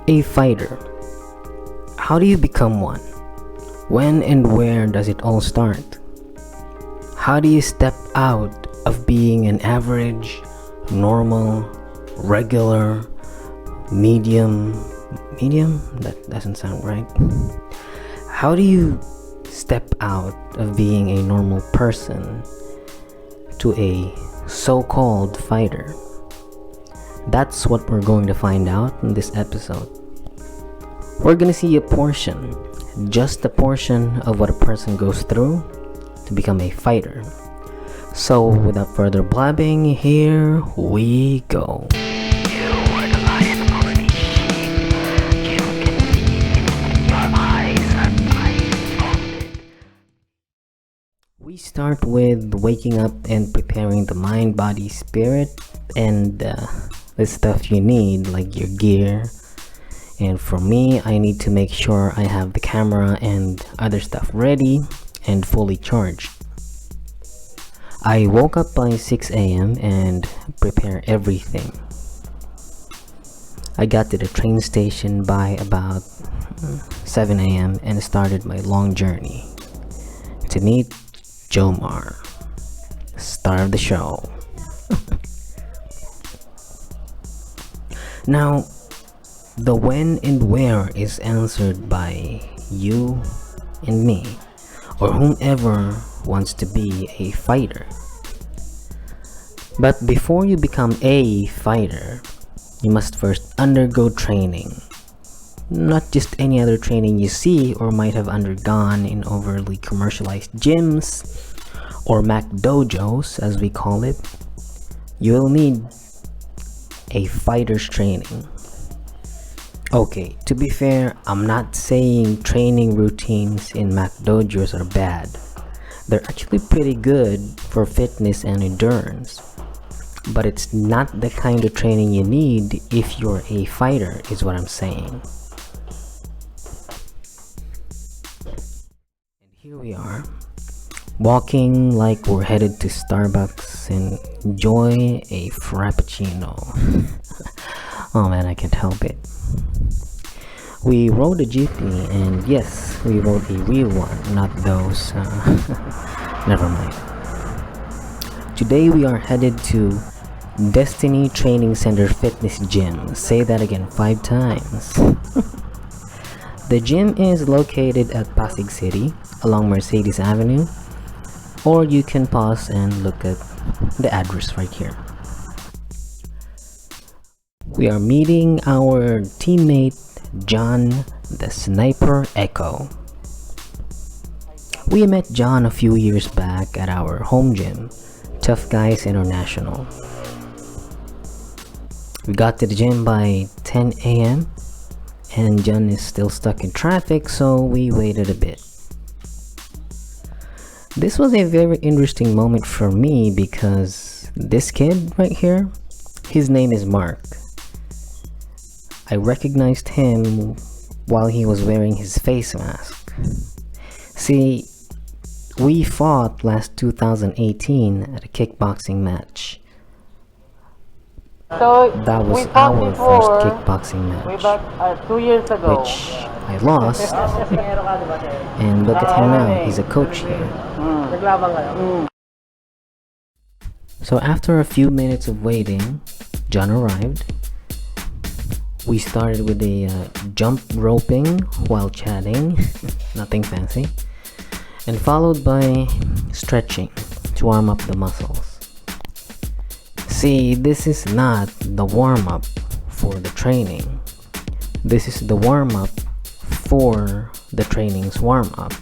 A fighter. How do you become one? When and where does it all start? How do you step out of being an average, normal, regular, medium? That doesn't sound right. How do you step out of being a normal person to a so-called fighter? That's what we're going to find out in this episode. We're gonna see a portion, just a portion of what a person goes through to become a fighter. So without further blabbing, here we go. We start with waking up and preparing the mind, body, spirit, and the stuff you need, like your gear. And for me, I need to make sure I have the camera and other stuff ready and fully charged. I woke up by 6 a.m. and prepare everything. I got to the train station by about 7 a.m. and started my long journey to meet Jomar, star of the show. Now, the when and where is answered by you and me, or whomever wants to be a fighter. But before you become a fighter, you must first undergo training. Not just any other training you see or might have undergone in overly commercialized gyms or Mac dojos, as we call it. You will need a fighter's training. Okay, to be fair, I'm not saying training routines in Mac dojos are bad. They're actually pretty good for fitness and endurance. But it's not the kind of training you need if you're a fighter, is what I'm saying. And here we are, walking like we're headed to Starbucks and enjoy a Frappuccino. Oh man, I can't help it. We rode a jeepney, and yes, we rode a real one, not those, never mind. Today we are headed to Destiny Training Center Fitness Gym. Say that again 5 times. The gym is located at Pasig City, along Mercedes Avenue, or you can pause and look at the address right here. We are meeting our teammate John the Sniper Echo. We met John a few years back at our home gym, Tough Guys International. We got to the gym by 10 a.m. and John is still stuck in traffic, so we waited a bit. This was a very interesting moment for me because this kid right here, his name is Mark. I recognized him while he was wearing his face mask. See, we fought last 2018 at a kickboxing match. So That was we fought our before, first kickboxing way match, back 2 years ago. which I lost. And look at him now, he's a coach here. Naglaban kayo? So after a few minutes of waiting, John arrived. We started with a jump roping while chatting, nothing fancy, and followed by stretching to warm up the muscles. See, this is not the warm-up for the training. This is the warm-up for the training's warm-up.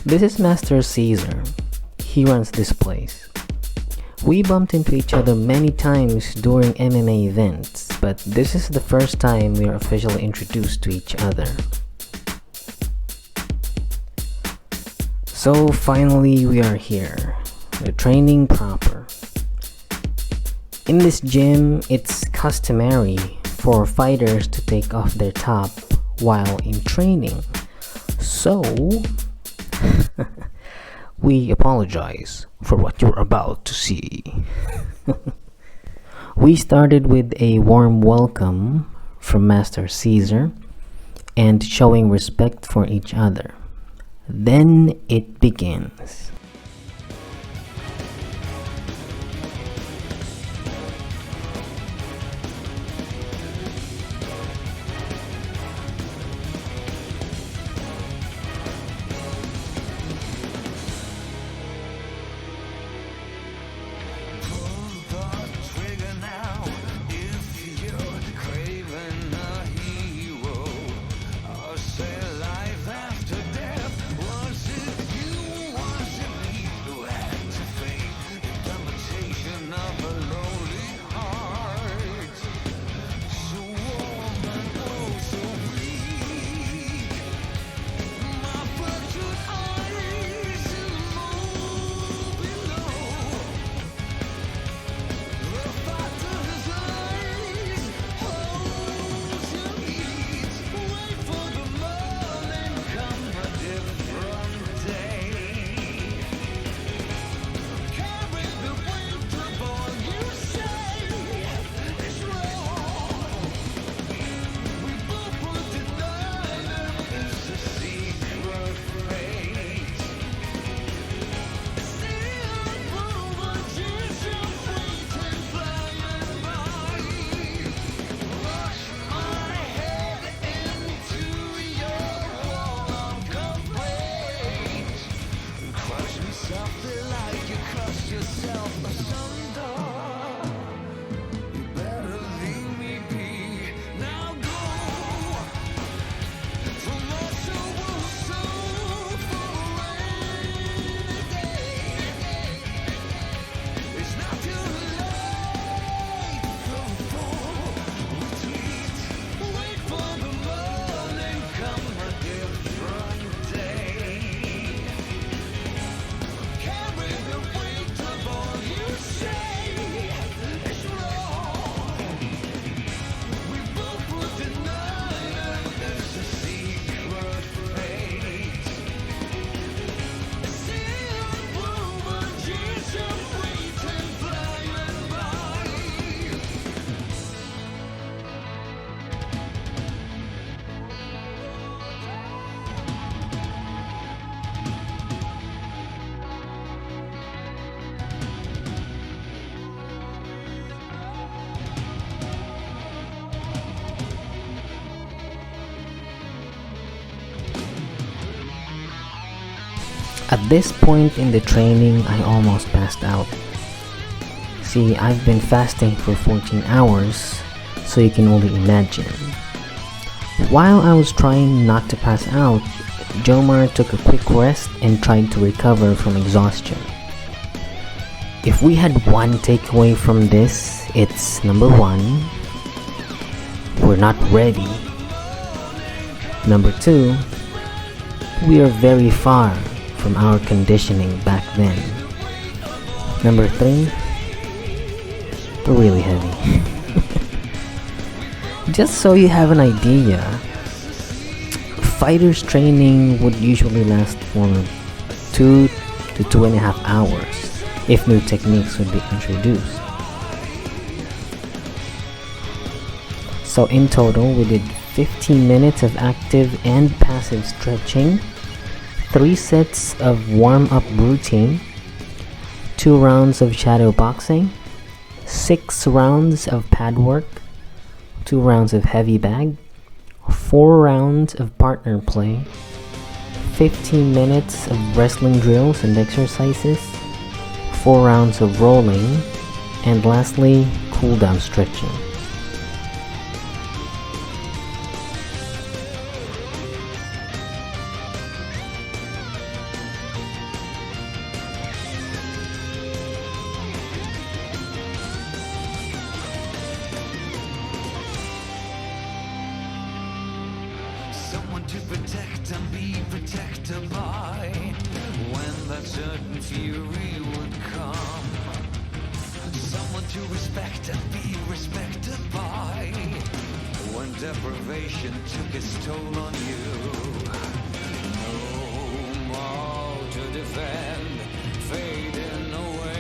This is Master Caesar. He runs this place. We bumped into each other many times during MMA events, but this is the first time we are officially introduced to each other. So finally we are here, the training proper. In this gym, it's customary for fighters to take off their top while in training. So, we apologize for what you're about to see. We started with a warm welcome from Master Caesar and showing respect for each other. Then it begins. At this point in the training, I almost passed out. See, I've been fasting for 14 hours, so you can only imagine. While I was trying not to pass out, Jomar took a quick rest and tried to recover from exhaustion. If we had one takeaway from this, it's number 1, we're not ready. Number 2, we are very far from our conditioning back then. Number 3, we're really heavy. Just so you have an idea, fighters training would usually last for 2 to 2.5 hours if new techniques would be introduced. So in total, we did 15 minutes of active and passive stretching, 3 sets of warm-up routine, 2 rounds of shadow boxing, 6 rounds of pad work, 2 rounds of heavy bag, 4 rounds of partner play, 15 minutes of wrestling drills and exercises, 4 rounds of rolling, and lastly, cool down stretching. Someone to protect and be protected by when that certain fury would come. Someone to respect and be respected by when deprivation took its toll on you. No more to defend, fading away.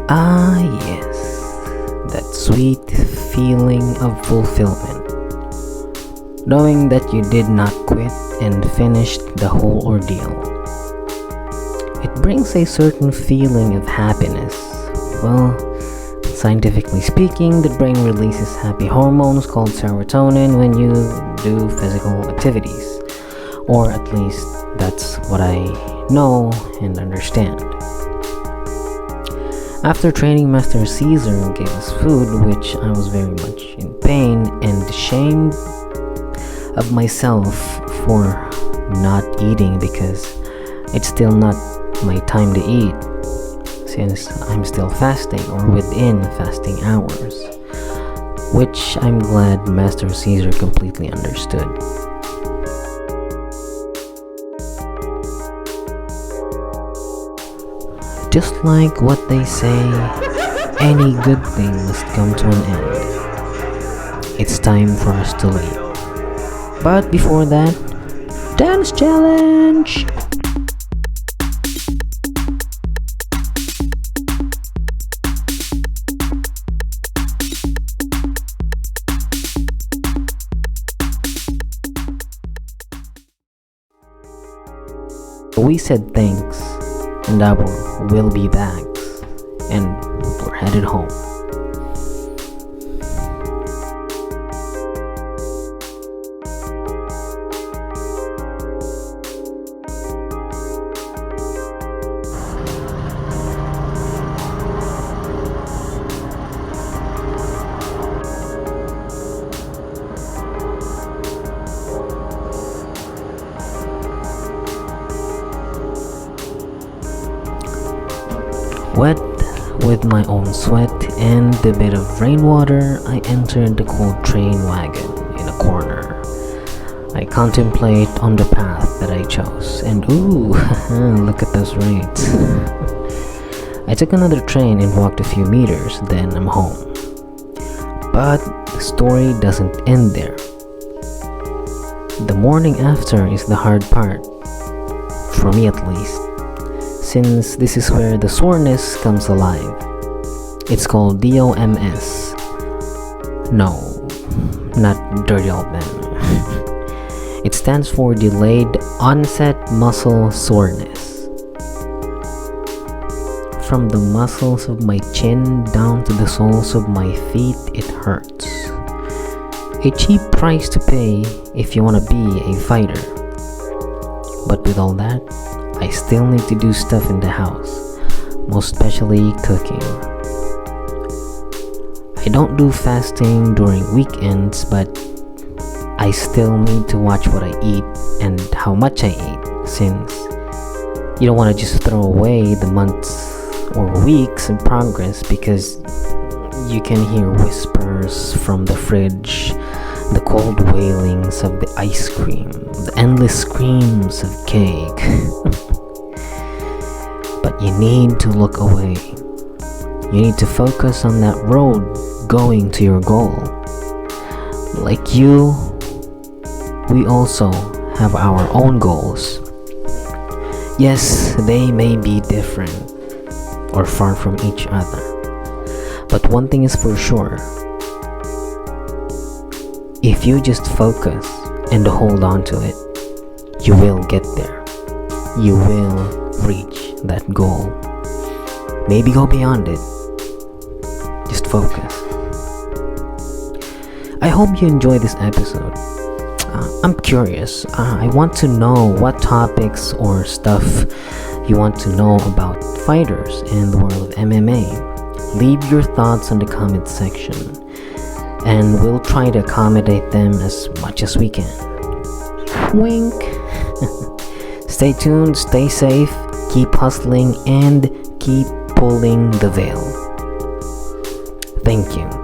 Ah, yes, that sweet feeling of fulfillment. Knowing that you did not quit and finished the whole ordeal. It brings a certain feeling of happiness. Well, scientifically speaking, the brain releases happy hormones called serotonin when you do physical activities. Or at least that's what I know and understand. After training, Master Caesar gave us food, which I was very much in pain and ashamed of myself for not eating because it's still not my time to eat since I'm still fasting or within fasting hours, which I'm glad Master Caesar completely understood. Just like what they say, any good thing must come to an end. It's time for us to leave. But before that, dance challenge! We said thanks and our will be backs, and we're headed home. Wet with my own sweat and a bit of rainwater, I entered the cold train wagon in a corner. I contemplate on the path that I chose, and ooh, look at those rates. I took another train and walked a few meters, then I'm home. But the story doesn't end there. The morning after is the hard part, for me at least, since this is where the soreness comes alive. It's called DOMS. No, not dirty old man. It stands for Delayed Onset Muscle Soreness. From the muscles of my chin down to the soles of my feet, it hurts. A cheap price to pay if you want to be a fighter. But with all that, I still need to do stuff in the house, most especially cooking. I don't do fasting during weekends, but I still need to watch what I eat and how much I eat, since you don't want to just throw away the months or weeks in progress because you can hear whispers from the fridge, the cold wailings of the ice cream, the endless screams of cake. But you need to look away. You need to focus on that road going to your goal. Like you, we also have our own goals. Yes, they may be different or far from each other. But one thing is for sure. If you just focus and hold on to it, you will get there. You will reach that goal. Maybe go beyond it. Just focus. I hope you enjoy this episode. I'm curious. I want to know what topics or stuff you want to know about fighters and the world of MMA. Leave your thoughts in the comment section, and we'll try to accommodate them as much as we can. Wink. Stay tuned, stay safe, keep hustling, and keep pulling the veil. Thank you.